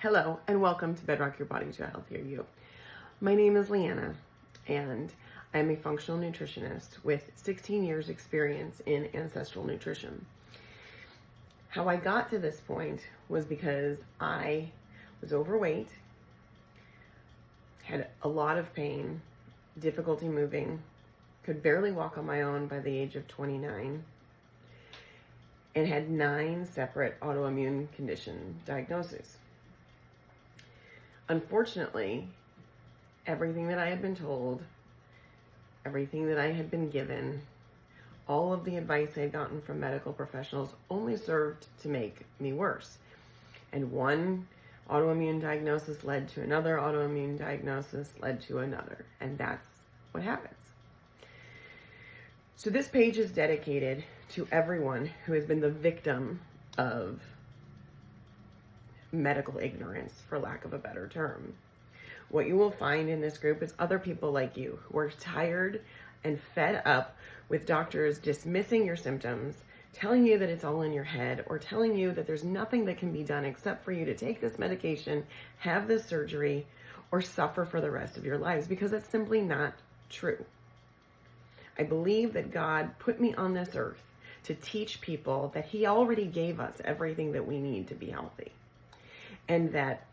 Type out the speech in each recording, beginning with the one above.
Hello and welcome to Bedrock, Your Body to a Healthier You. My name is Leanna and I'm a functional nutritionist with 16 years experience in ancestral nutrition. How I got to this point was because I was overweight, had a lot of pain, difficulty moving, could barely walk on my own by the age of 29, and had 9 separate autoimmune condition diagnoses. Unfortunately, everything that I had been told, everything that I had been given, all of the advice I had gotten from medical professionals only served to make me worse. And one autoimmune diagnosis led to another autoimmune diagnosis, led to another. And that's what happens. So this page is dedicated to everyone who has been the victim of medical ignorance, for lack of a better term. What you will find in this group is other people like you who are tired and fed up with doctors dismissing your symptoms, telling you that it's all in your head, or telling you that there's nothing that can be done except for you to take this medication, have this surgery, or suffer for the rest of your lives, because it's simply not true. I believe that God put me on this earth to teach people that He already gave us everything that we need to be healthy. And that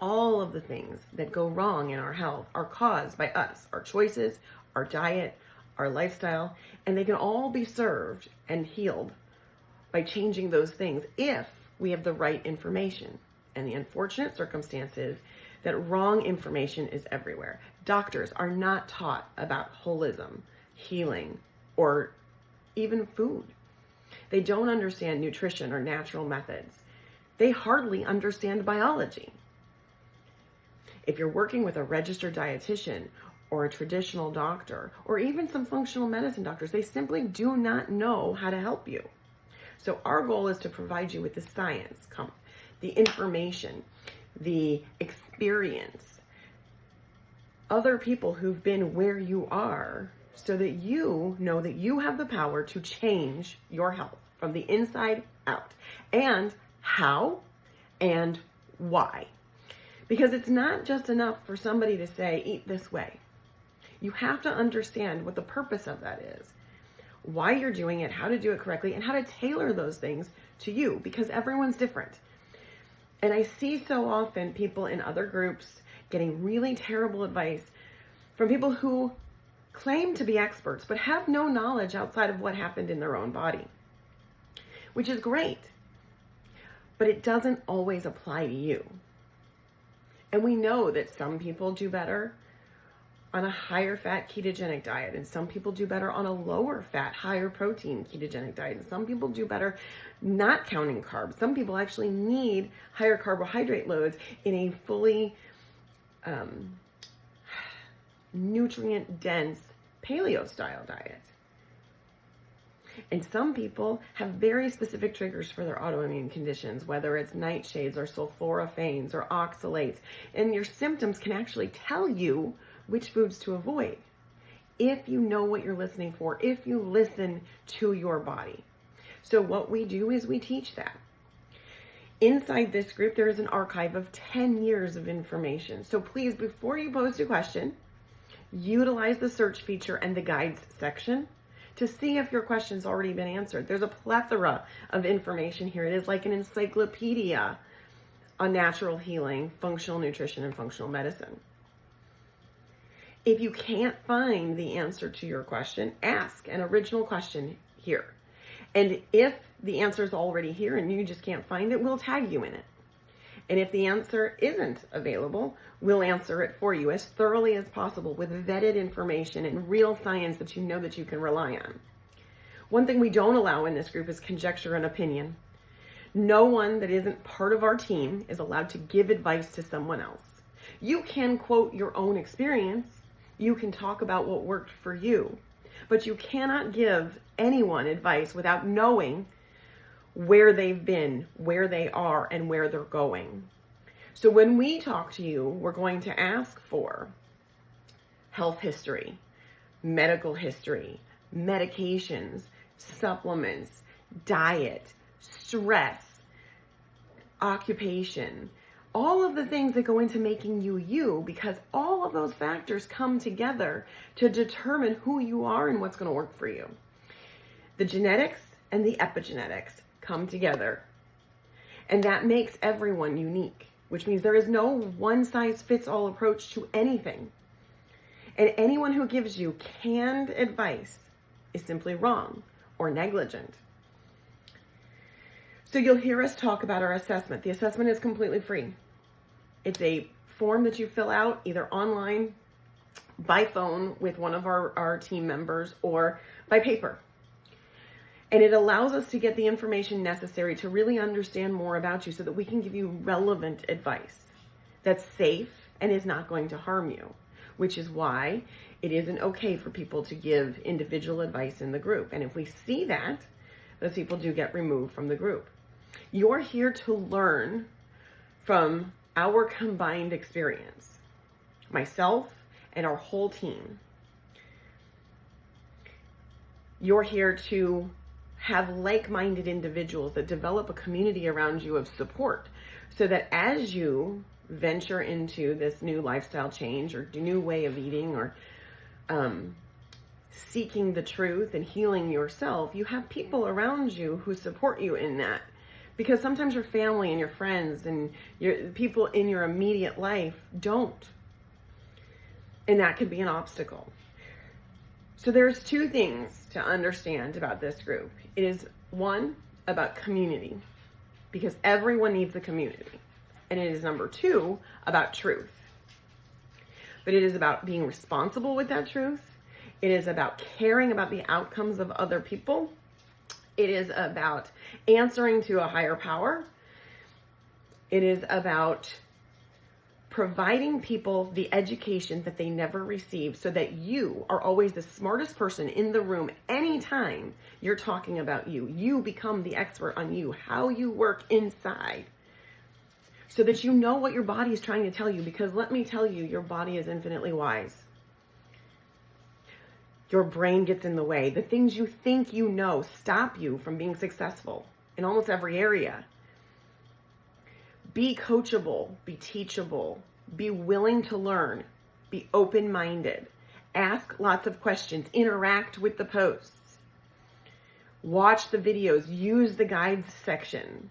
all of the things that go wrong in our health are caused by us, our choices, our diet, our lifestyle, and they can all be served and healed by changing those things if we have the right information. And the unfortunate circumstance is that wrong information is everywhere. Doctors are not taught about holism, healing, or even food. They don't understand nutrition or natural methods. They hardly understand biology. If you're working with a registered dietitian or a traditional doctor, or even some functional medicine doctors, they simply do not know how to help you. So our goal is to provide you with the science, the information, the experience, other people who've been where you are, so that you know that you have the power to change your health from the inside out. And how and why. Because it's not just enough for somebody to say, eat this way. You have to understand what the purpose of that is, why you're doing it, how to do it correctly, and how to tailor those things to you, because everyone's different. And I see so often people in other groups getting really terrible advice from people who claim to be experts, but have no knowledge outside of what happened in their own body, which is great. But it doesn't always apply to you. And we know that some people do better on a higher fat ketogenic diet, and some people do better on a lower fat, higher protein ketogenic diet, and some people do better not counting carbs. Some people actually need higher carbohydrate loads in a fully nutrient-dense paleo-style diet. And some people have very specific triggers for their autoimmune conditions, whether it's nightshades or sulforaphanes or oxalates. And your symptoms can actually tell you which foods to avoid if you know what you're listening for, if you listen to your body. So what we do is we teach that. Inside this group, there is an archive of 10 years of information. So please, before you post a question, utilize the search feature and the guides section to see if your question's already been answered. There's a plethora of information here. It is like an encyclopedia on natural healing, functional nutrition, and functional medicine. If you can't find the answer to your question, ask an original question here. And if the answer is already here and you just can't find it, we'll tag you in it. And if the answer isn't available, we'll answer it for you as thoroughly as possible with vetted information and real science that you know that you can rely on. One thing we don't allow in this group is conjecture and opinion. No one that isn't part of our team is allowed to give advice to someone else. You can quote your own experience. You can talk about what worked for you, but you cannot give anyone advice without knowing where they've been, where they are, and where they're going. So when we talk to you, we're going to ask for health history, medical history, medications, supplements, diet, stress, occupation, all of the things that go into making you you, because all of those factors come together to determine who you are and what's going to work for you. The genetics and the epigenetics come together, and that makes everyone unique, which means there is no one-size-fits-all approach to anything. And anyone who gives you canned advice is simply wrong or negligent. So you'll hear us talk about our assessment. The assessment is completely free. It's a form that you fill out either online, by phone with one of our team members, or by paper. And it allows us to get the information necessary to really understand more about you so that we can give you relevant advice that's safe and is not going to harm you, which is why it isn't okay for people to give individual advice in the group. And if we see that, those people do get removed from the group. You're here to learn from our combined experience, myself and our whole team. You're here to have like-minded individuals that develop a community around you of support, so that as you venture into this new lifestyle change or new way of eating, or seeking the truth and healing yourself, you have people around you who support you in that. Because sometimes your family and your friends and your people in your immediate life don't. And that could be an obstacle. So there's two things to understand about this group. It is, one, about community, because everyone needs a community. And it is, number two, about truth. But it is about being responsible with that truth. It is about caring about the outcomes of other people. It is about answering to a higher power. It is about providing people the education that they never received, so that you are always the smartest person in the room anytime you're talking about you. You become the expert on you, how you work inside, so that you know what your body is trying to tell you. Because let me tell you, your body is infinitely wise. Your brain gets in the way. The things you think you know stop you from being successful in almost every area. Be coachable, be teachable, be willing to learn, be open-minded, ask lots of questions, interact with the posts, watch the videos, use the guides section.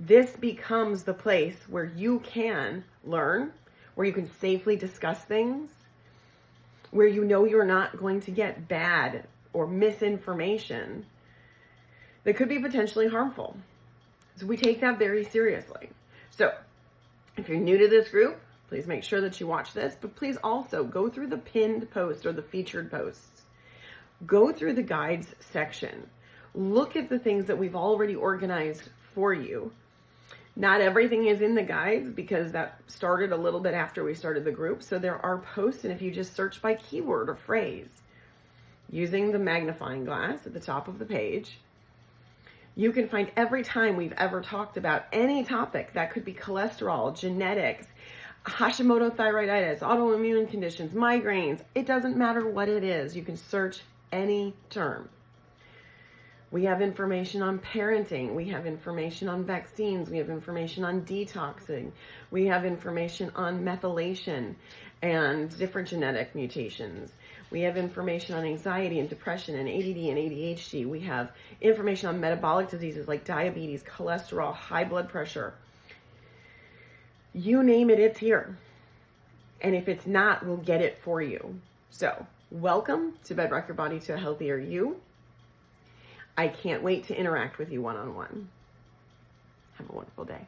This becomes the place where you can learn, where you can safely discuss things, where you know you're not going to get bad or misinformation that could be potentially harmful. So we take that very seriously. So if you're new to this group, please make sure that you watch this, but please also go through the pinned post or the featured posts. Go through the guides section. Look at the things that we've already organized for you. Not everything is in the guides, because that started a little bit after we started the group. So there are posts, and if you just search by keyword or phrase, using the magnifying glass at the top of the page, you can find every time we've ever talked about any topic. That could be cholesterol, genetics, Hashimoto thyroiditis, autoimmune conditions, migraines. It doesn't matter what it is. You can search any term. We have information on parenting. We have information on vaccines. We have information on detoxing. We have information on methylation and different genetic mutations. We have information on anxiety and depression and ADD and ADHD. We have information on metabolic diseases like diabetes, cholesterol, high blood pressure. You name it, it's here. And if it's not, we'll get it for you. So, welcome to Bedrock Your Body to a Healthier You. I can't wait to interact with you one-on-one. Have a wonderful day.